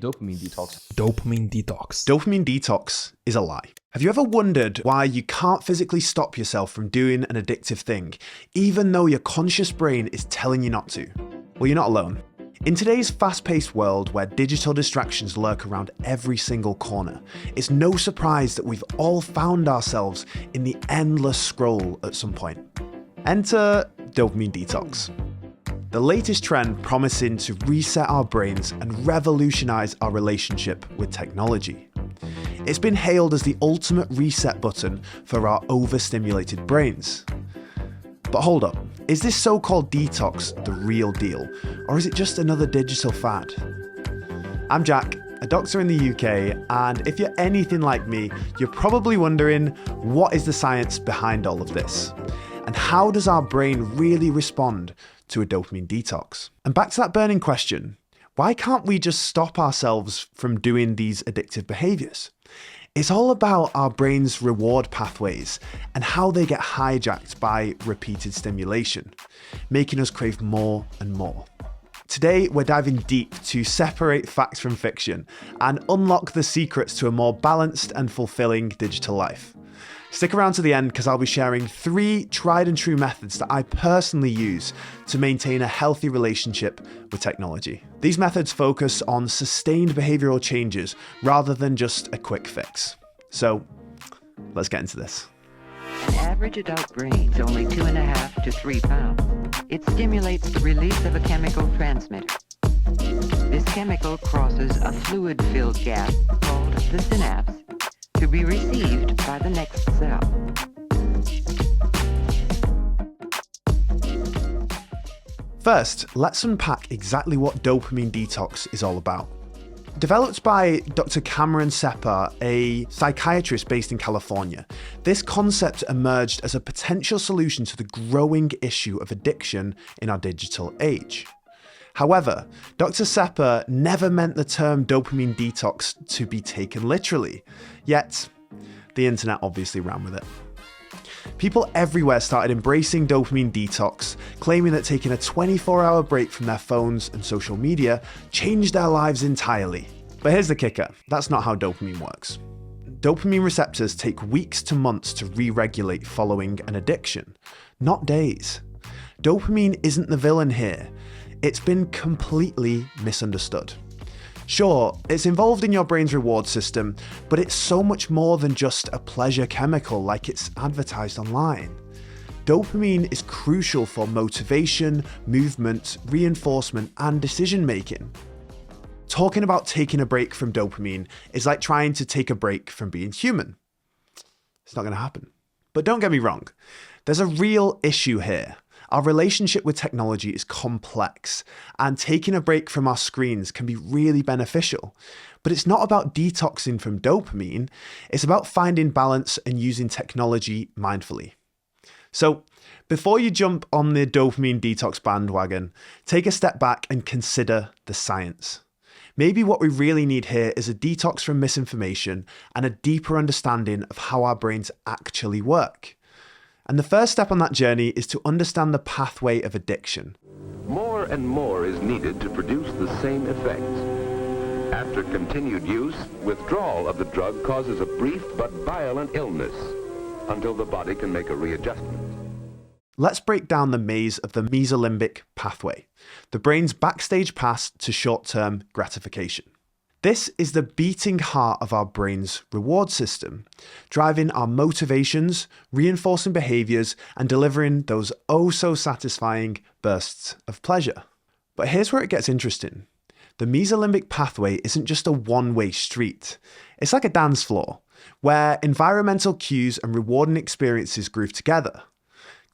Dopamine detox. Dopamine detox. Dopamine detox is a lie. Have you ever wondered why you can't physically stop yourself from doing an addictive thing, even though your conscious brain is telling you not to? Well, you're not alone. In today's fast-paced world where digital distractions lurk around every single corner, it's no surprise that we've all found ourselves in the endless scroll at some point. Enter dopamine detox. The latest trend promising to reset our brains and revolutionize our relationship with technology. It's been hailed as the ultimate reset button for our overstimulated brains. But hold up, is this so-called detox the real deal, or is it just another digital fad? I'm Jack, a doctor in the UK, and if you're anything like me, you're probably wondering, what is the science behind all of this? And how does our brain really respond to a dopamine detox? And back to that burning question, why can't we just stop ourselves from doing these addictive behaviors? It's all about our brain's reward pathways and how they get hijacked by repeated stimulation, making us crave more and more. Today, we're diving deep to separate facts from fiction and unlock the secrets to a more balanced and fulfilling digital life. Stick around to the end because I'll be sharing 3 tried and true methods that I personally use to maintain a healthy relationship with technology. These methods focus on sustained behavioral changes rather than just a quick fix. So let's get into this. An average adult brain is only 2.5 to 3 pounds. It stimulates the release of a chemical transmitter. This chemical crosses a fluid-filled gap called the synapse to be received by the next cell. First, let's unpack exactly what dopamine detox is all about. Developed by Dr. Cameron Sepper, a psychiatrist based in California, this concept emerged as a potential solution to the growing issue of addiction in our digital age. However, Dr. Sepper never meant the term dopamine detox to be taken literally, yet the internet obviously ran with it. People everywhere started embracing dopamine detox, claiming that taking a 24-hour break from their phones and social media changed their lives entirely. But here's the kicker, that's not how dopamine works. Dopamine receptors take weeks to months to re-regulate following an addiction, not days. Dopamine isn't the villain here. It's been completely misunderstood. Sure, it's involved in your brain's reward system, but it's so much more than just a pleasure chemical like it's advertised online. Dopamine is crucial for motivation, movement, reinforcement, and decision making. Talking about taking a break from dopamine is like trying to take a break from being human. It's not going to happen. But don't get me wrong, there's a real issue here. Our relationship with technology is complex, and taking a break from our screens can be really beneficial. But it's not about detoxing from dopamine, it's about finding balance and using technology mindfully. So, before you jump on the dopamine detox bandwagon, take a step back and consider the science. Maybe what we really need here is a detox from misinformation and a deeper understanding of how our brains actually work. And the first step on that journey is to understand the pathway of addiction. More and more is needed to produce the same effects. After continued use, withdrawal of the drug causes a brief but violent illness until the body can make a readjustment. Let's break down the maze of the mesolimbic pathway, the brain's backstage pass to short-term gratification. This is the beating heart of our brain's reward system, driving our motivations, reinforcing behaviors, and delivering those oh-so-satisfying bursts of pleasure. But here's where it gets interesting. The mesolimbic pathway isn't just a one-way street. It's like a dance floor, where environmental cues and rewarding experiences groove together,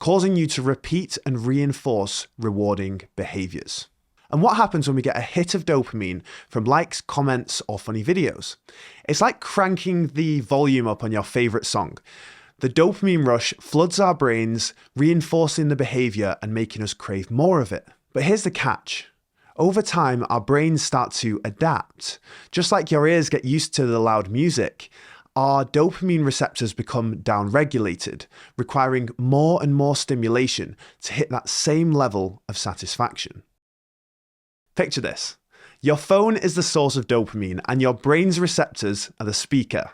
causing you to repeat and reinforce rewarding behaviors. And what happens when we get a hit of dopamine from likes, comments, or funny videos? It's like cranking the volume up on your favorite song. The dopamine rush floods our brains, reinforcing the behavior and making us crave more of it. But here's the catch. Over time, our brains start to adapt. Just like your ears get used to the loud music, our dopamine receptors become downregulated, requiring more and more stimulation to hit that same level of satisfaction. Picture this. Your phone is the source of dopamine, and your brain's receptors are the speaker.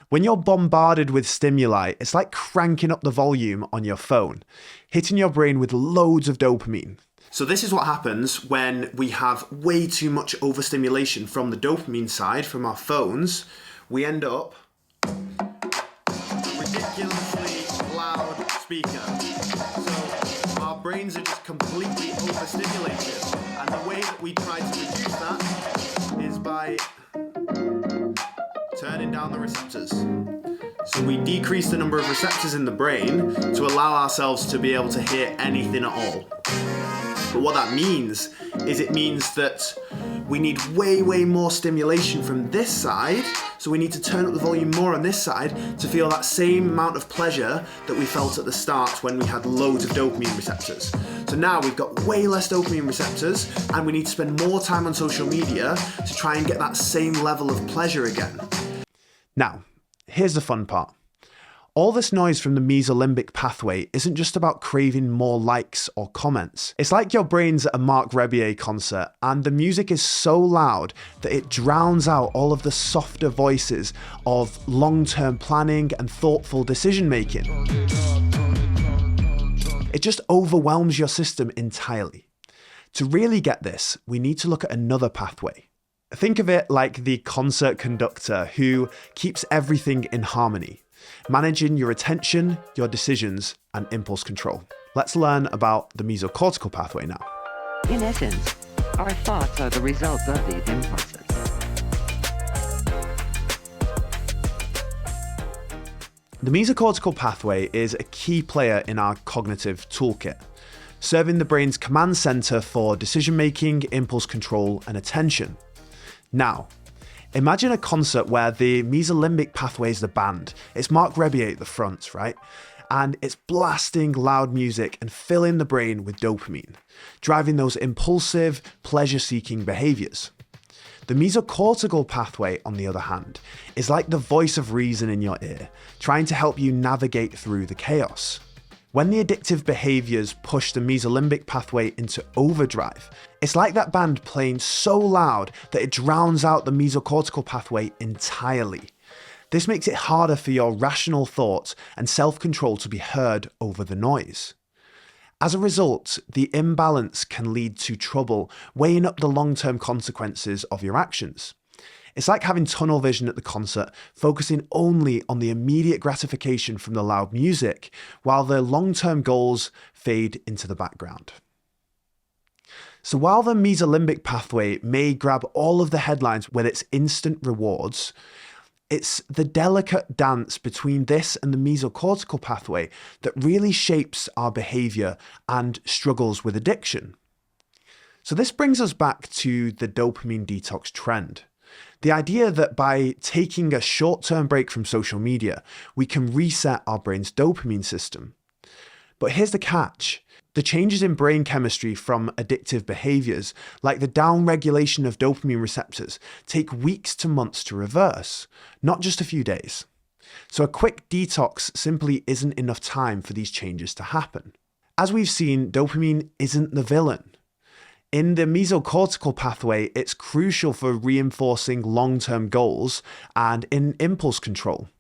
When you're bombarded with stimuli, it's like cranking up the volume on your phone, hitting your brain with loads of dopamine. So this is what happens when we have way too much overstimulation from the dopamine side, from our phones. We end up a ridiculously loud speaker. So our brains are just completely overstimulated. And the way that we try to reduce that is by turning down the receptors. So we decrease the number of receptors in the brain to allow ourselves to be able to hear anything at all. But what that means is it means that we need way more stimulation from this side. So we need to turn up the volume more on this side to feel that same amount of pleasure that we felt at the start when we had loads of dopamine receptors. So now we've got way less dopamine receptors and we need to spend more time on social media to try and get that same level of pleasure again. Now, here's the fun part. All this noise from the mesolimbic pathway isn't just about craving more likes or comments. It's like your brain's at a Marc Rebier concert and the music is so loud that it drowns out all of the softer voices of long-term planning and thoughtful decision making. It just overwhelms your system entirely. To really get this, we need to look at another pathway. Think of it like the concert conductor who keeps everything in harmony, managing your attention, your decisions, and impulse control. Let's learn about the mesocortical pathway now. In essence, our thoughts are the results of these impulses. The mesocortical pathway is a key player in our cognitive toolkit, serving the brain's command center for decision-making, impulse control, and attention. Now, imagine a concert where the mesolimbic pathway is the band. It's Marc Rebier at the front, right? And it's blasting loud music and filling the brain with dopamine, driving those impulsive, pleasure-seeking behaviors. The mesocortical pathway, on the other hand, is like the voice of reason in your ear, trying to help you navigate through the chaos. When the addictive behaviors push the mesolimbic pathway into overdrive, it's like that band playing so loud that it drowns out the mesocortical pathway entirely. This makes it harder for your rational thoughts and self-control to be heard over the noise. As a result, the imbalance can lead to trouble weighing up the long-term consequences of your actions. It's like having tunnel vision at the concert, focusing only on the immediate gratification from the loud music, while the long-term goals fade into the background. So while the mesolimbic pathway may grab all of the headlines with its instant rewards, it's the delicate dance between this and the mesocortical pathway that really shapes our behavior and struggles with addiction. So this brings us back to the dopamine detox trend. The idea that by taking a short-term break from social media, we can reset our brain's dopamine system. But here's the catch. The changes in brain chemistry from addictive behaviors, like the downregulation of dopamine receptors, take weeks to months to reverse, not just a few days. So a quick detox simply isn't enough time for these changes to happen. As we've seen, dopamine isn't the villain. In the mesocortical pathway, it's crucial for reinforcing long-term goals and in impulse control.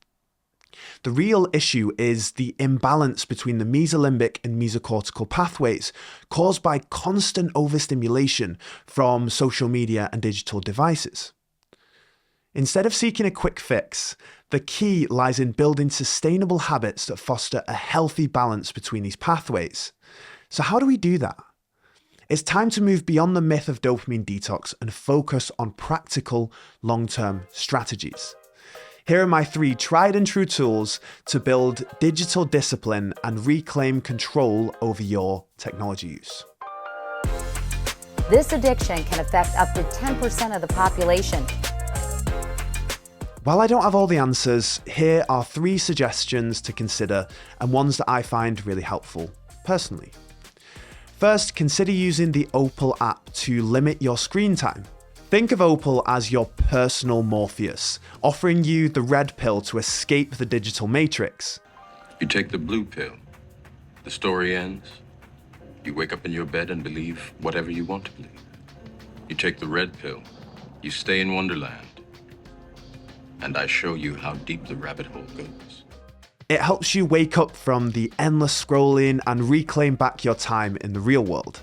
The real issue is the imbalance between the mesolimbic and mesocortical pathways caused by constant overstimulation from social media and digital devices. Instead of seeking a quick fix, the key lies in building sustainable habits that foster a healthy balance between these pathways. So how do we do that? It's time to move beyond the myth of dopamine detox and focus on practical, long-term strategies. Here are my 3 tried and true tools to build digital discipline and reclaim control over your technology use. This addiction can affect up to 10% of the population. While I don't have all the answers, here are 3 suggestions to consider and ones that I find really helpful personally. First, consider using the Opal app to limit your screen time. Think of Opal as your personal Morpheus, offering you the red pill to escape the digital matrix. You take the blue pill. The story ends. You wake up in your bed and believe whatever you want to believe. You take the red pill, you stay in Wonderland, and I show you how deep the rabbit hole goes. It helps you wake up from the endless scrolling and reclaim back your time in the real world.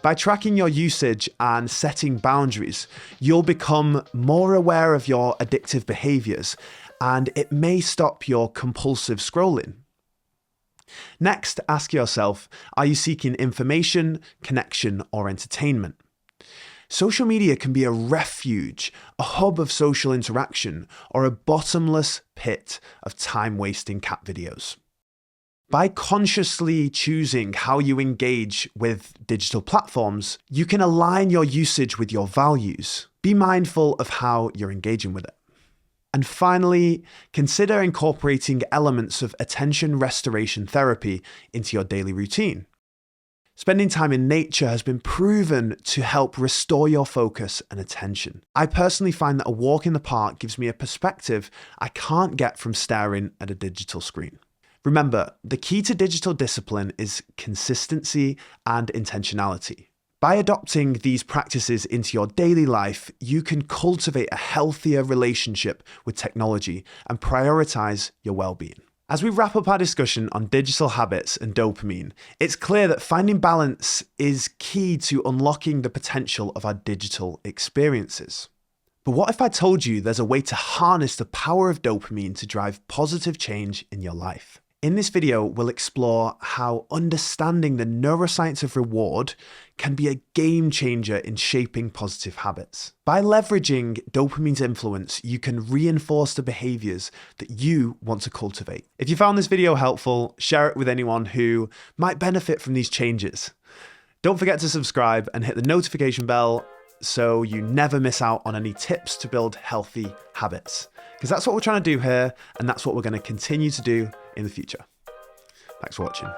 By tracking your usage and setting boundaries, you'll become more aware of your addictive behaviors, and it may stop your compulsive scrolling. Next, ask yourself, are you seeking information, connection, or entertainment? Social media can be a refuge, a hub of social interaction, or a bottomless pit of time-wasting cat videos. By consciously choosing how you engage with digital platforms, you can align your usage with your values. Be mindful of how you're engaging with it. And finally, consider incorporating elements of attention restoration therapy into your daily routine. Spending time in nature has been proven to help restore your focus and attention. I personally find that a walk in the park gives me a perspective I can't get from staring at a digital screen. Remember, the key to digital discipline is consistency and intentionality. By adopting these practices into your daily life, you can cultivate a healthier relationship with technology and prioritize your well-being. As we wrap up our discussion on digital habits and dopamine, it's clear that finding balance is key to unlocking the potential of our digital experiences. But what if I told you there's a way to harness the power of dopamine to drive positive change in your life? In this video, we'll explore how understanding the neuroscience of reward can be a game changer in shaping positive habits. By leveraging dopamine's influence, you can reinforce the behaviors that you want to cultivate. If you found this video helpful, share it with anyone who might benefit from these changes. Don't forget to subscribe and hit the notification bell so you never miss out on any tips to build healthy habits. Because that's what we're trying to do here, and that's what we're going to continue to do in the future. Thanks for watching.